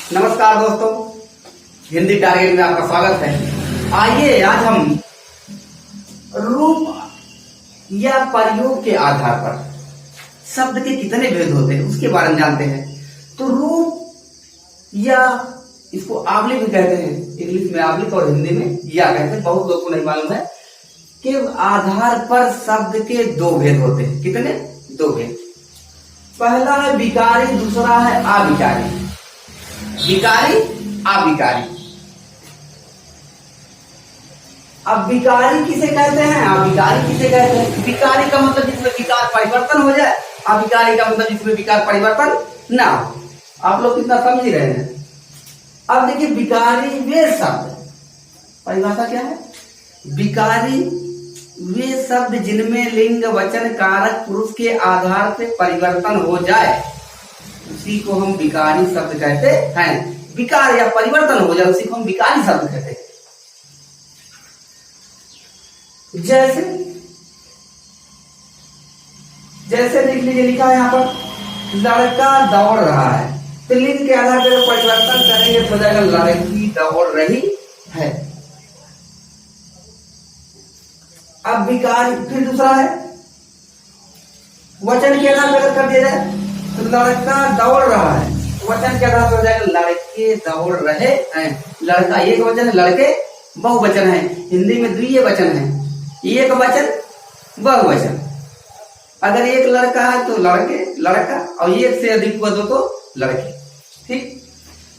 नमस्कार दोस्तों, हिंदी टारगेट में आपका स्वागत है। आइए आज हम रूप या प्रयोग के आधार पर शब्द के कितने भेद होते हैं उसके बारे में जानते हैं। तो रूप या इसको आवलिक भी कहते हैं, इंग्लिश में आवलिक और हिंदी में या कहते हैं। बहुत लोग को नहीं मालूम है कि आधार पर शब्द के दो भेद होते हैं। कितने? दो भेद। पहला है विकारी, दूसरा है अविकारी। विकारी, अविकारी। अब विकारी किसे कहते हैं, अविकारी किसे कहते हैं? विकारी का मतलब जिसमें विकार परिवर्तन हो जाए, अविकारी का मतलब जिसमें विकार परिवर्तन ना हो। आप लोग कितना समझ रहे हैं? अब देखिए, विकारी वे शब्द, परिभाषा क्या है? विकारी वे शब्द जिनमें लिंग वचन कारक पुरुष के आधार से परिवर्तन हो जाए उसी को हम विकारी शब्द कहते हैं। विकार या परिवर्तन हो जाए उसी को हम विकारी शब्द कहते हैं। जैसे देख लीजिए, लिखा है यहाँ पर लड़का दौड़ रहा है, तो लिंग के आधार पर परिवर्तन करेंगे तो हो जाएगा लड़की दौड़ रही है। अब विकार फिर दूसरा है, वचन के आधार पर कर दिया जाए तो लड़का दौड़ रहा है, वचन के आधार पर हो जाएगा लड़के दौड़ रहे हैं। लड़का एक वचन है, लड़के बहुवचन है। हिंदी में द्वितीय वचन है, एक वचन बहुवचन। अगर एक लड़का है तो लड़के लड़का, और एक से अधिक पद हो तो लड़के। ठीक।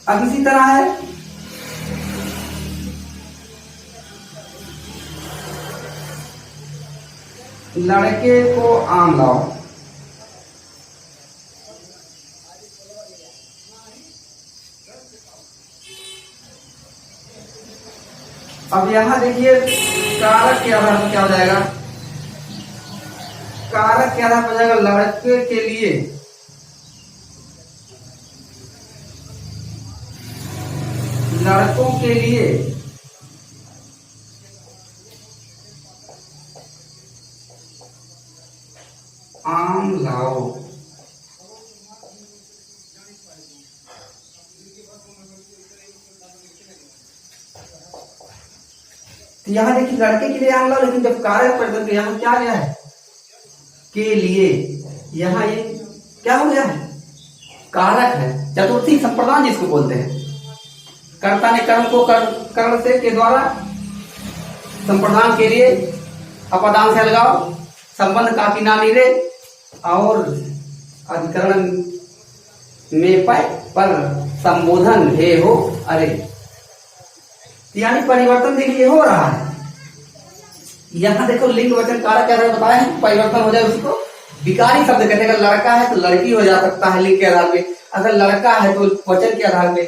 अब इसी तरह है लड़के को आम लाओ। अब यहां देखिए, कारक के आधार पर क्या हो जाएगा? कारक के आधार पर हो जाएगा लड़के के लिए, लड़कों के लिए, आम लाओ। तो यहां देखिए, लड़के के लिए आम लाओ, लेकिन जब कारक पर तो यहां क्या गया है? के लिए। यहां ये क्या हो गया है? कारक है। चतुर्थी संप्रदान जिसको बोलते हैं। कर्ता ने कर्म को कर्ण से के द्वारा, संप्रदान के लिए अपदान से लगाओ, संबंध काफी ना नीरे, और अधिकरण में पाए पर संबोधन हे हो अरे। यानी परिवर्तन देखिए हो रहा है। यहां देखो, लिंग वचन कारक क्या बताया है, परिवर्तन हो जाए उसी को विकारी शब्द कहते हैं। अगर लड़का है तो लड़की हो जा सकता है लिंग के आधार पे, अगर लड़का है तो वचन के आधार पे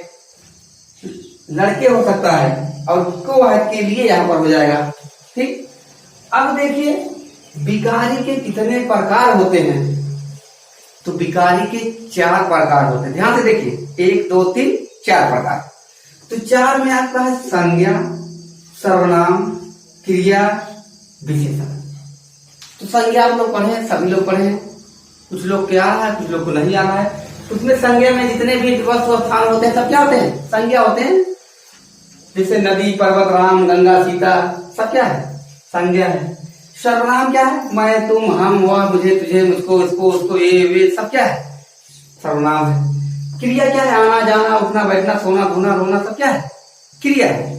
लड़के हो सकता है, और को है के लिए यहां पर हो जाएगा। ठीक। अब देखिए, विकारी के कितने प्रकार होते हैं? तो विकारी के 4 प्रकार होते हैं। ध्यान से देखिए, 1 2 3 4 प्रकार। तो 4 में आपका है संज्ञा, सर्वनाम, क्रिया, विशेषण। तो संज्ञा आप लोग पढ़े, सभी लोग पढ़े। कुछ लोग क्या है, कुछ लोग को नहीं आ रहा है। उसमें संज्ञा में जितने भी वस्तु स्थान होते हैं सब क्या होते हैं? संज्ञा होते हैं। जैसे नदी, पर्वत, राम, गंगा, सीता, सब क्या है? संज्ञा है। सर्वनाम क्या है? मैं, तुम, हम, वह, मुझे, तुझे, मुझको, इसको, उसको, ये वे, सब क्या है? सर्वनाम है। क्रिया क्या है? आना जाना, उठना बैठना, सोना धोना रोना, सब क्या है? क्रिया है।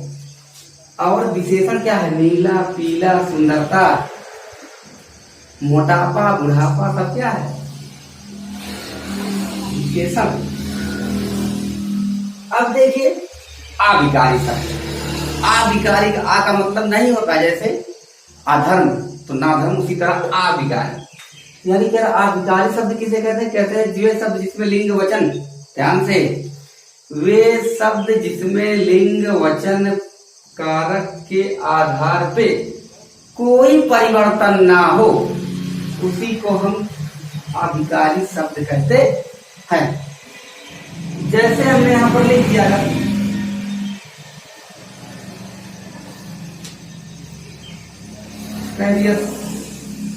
और विशेषण क्या है? नीला, पीला, सुंदरता, मोटापा, बुढ़ापा, सब क्या है? विशेषण। अब देखिए, अविकारी शब्द। अविकारी का आ का मतलब नहीं होता जैसे अधर्म, तो ना धर्म, उसी तरह अविकारी। यानी क्या अविकारी शब्द किसे कहते हैं? कहते हैं वे शब्द जिसमें लिंग वचन, ध्यान से, वे शब्द जिसमें लिंग वचन कारक के आधार पे कोई परिवर्तन ना हो उसी को हम अविकारी शब्द कहते हैं। जैसे हमने यहां पर लिख दिया है,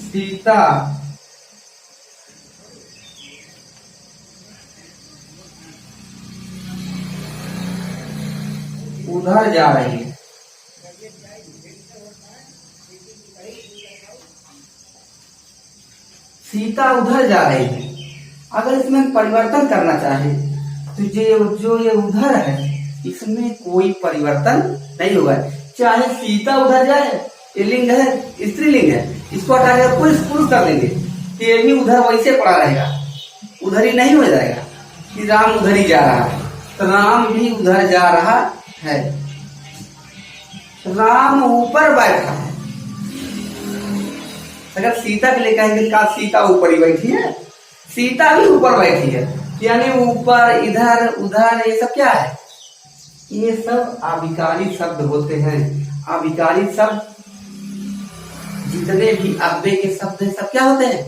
सीता उधर जा रही है, सीता उधर जा रही है। अगर इसमें परिवर्तन करना चाहे तो जो ये उधर है इसमें कोई परिवर्तन नहीं होगा। चाहे सीता उधर जाए, ये लिंग है, स्त्रीलिंग है, इसको हटा के पुरुष कर देंगे तो ये भी उधर वैसे पड़ा रहेगा, उधर ही नहीं हो जाएगा कि राम उधर ही जा रहा है। तो राम भी उधर जा रहा है, राम ऊपर बैठा है। अगर सीता के लिए कहेंगे का सीता ऊपर ही बैठी है, सीता भी ऊपर बैठी है, यानी ऊपर, इधर, उधर, ये सब क्या है? ये सब आविकारी शब्द होते हैं। आविकारी शब्द जितने भी अव्यय के शब्द हैं सब क्या होते हैं?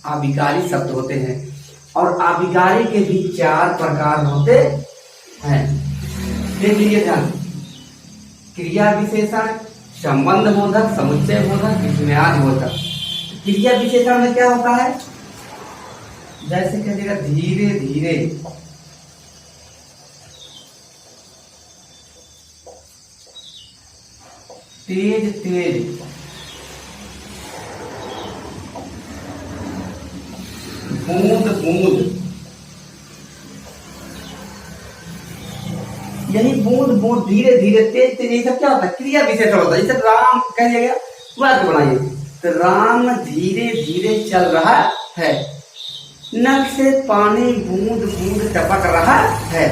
आविकारी शब्द होते हैं। और आविकारी के भी 4 प्रकार होते हैं। देख लीजिए ध्यान, क्रिया विशेषण, संबंध बोधक, समुच्चय बोधक, विस्मयादि बोधक। क्रिया विशेषण में क्या होता है? जैसे कहिएगा धीरे धीरे, तेज तेज, बूंद बूंद, यही बूंद बूंद, धीरे धीरे, तेज तेज, ये सब क्या होता है? क्रिया विशेषण होता है। जैसे राम कहिएगा, वाक्य बनाइए, तो राम धीरे धीरे चल रहा है, नख से पानी बूंद बूंद टपक रहा है।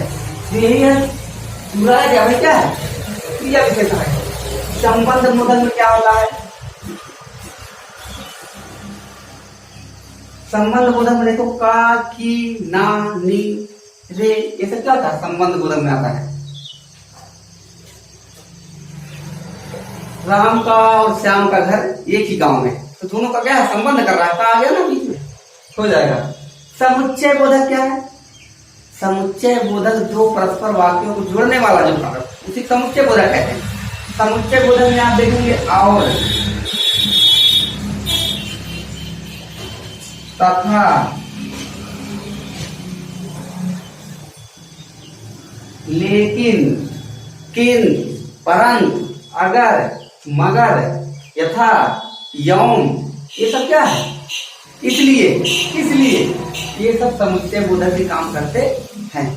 यही है सूरज, या क्या है? क्रिया विशेषण है। संबंध बोधक में क्या होता है? संबंध बोधक में देखो का, की, ना, नी, रे, ये सब क्या होता है? संबंध बोधक में आता है। राम का और श्याम का घर एक ही गांव में, तो दोनों का क्या है? संबंध कर रहा है। कहा गया ना बीच में, हो जाएगा। समुच्चय बोधक क्या है? समुच्चय बोधक दो परस्पर वाक्यों को जोड़ने वाला जो कारक, उसी समुच्चय बोधक कहते हैं। समुच्चय बोधक में आप देखेंगे और, तथा, लेकिन, किन, परंतु, अगर, मगर, यथा, यौम, ये सब क्या है? इसलिए, इसलिए, ये सब समुच्चय बोधक के काम करते हैं।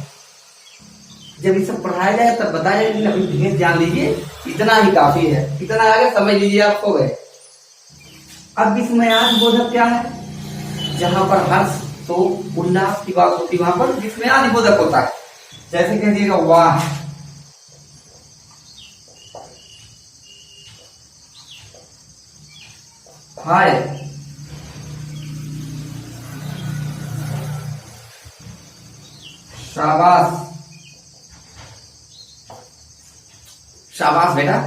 जब ये सब पढ़ाया जाए तब बताया जाए, लेकिन अभी भेद जान लीजिए, इतना ही काफी है। इतना आगे समझ लीजिए, आप हो गए। अब विस्मयादि बोधक क्या है? जहां पर हर्ष तो उल्लास की बात होती है, वहां पर विस्मयादि बोधक होता है। जैसे कह दिएगा वाह, हाय, शाबाश, शाबाश बेटा,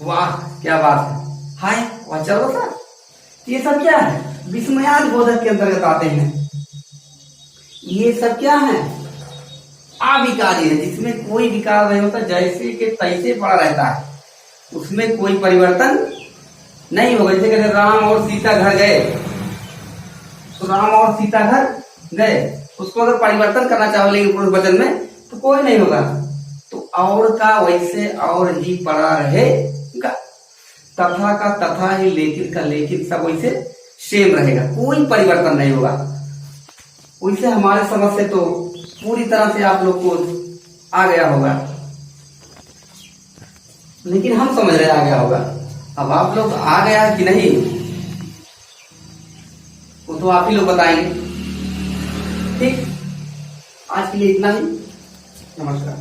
वाह क्या बात है, हाय वह चलो था। ये सब क्या है? विस्मयादि बोधक के अंतर्गत आते हैं। ये सब क्या है? अविकारी है, जिसमें कोई विकार नहीं होता, जैसे के तैसे पड़ा रहता है, उसमें कोई परिवर्तन नहीं होगा। जैसे कहते राम और सीता घर गए, तो राम और सीता घर गए, उसको अगर परिवर्तन करना चाहोगे पुरुष वचन में तो कोई नहीं होगा। तो और का वैसे और ही पड़ा रहेगा, तथा का तथा ही, लेकिन का लेकिन, सब वैसे सेम रहेगा, कोई परिवर्तन नहीं होगा। वैसे हमारे समझ से तो पूरी तरह से आप लोग को आ गया होगा, लेकिन हम समझ रहे आ गया होगा। अब आप लोग आ गया कि नहीं वो तो आप ही लोग बताएंगे। ठीक, आज के लिए इतना ही। नमस्कार।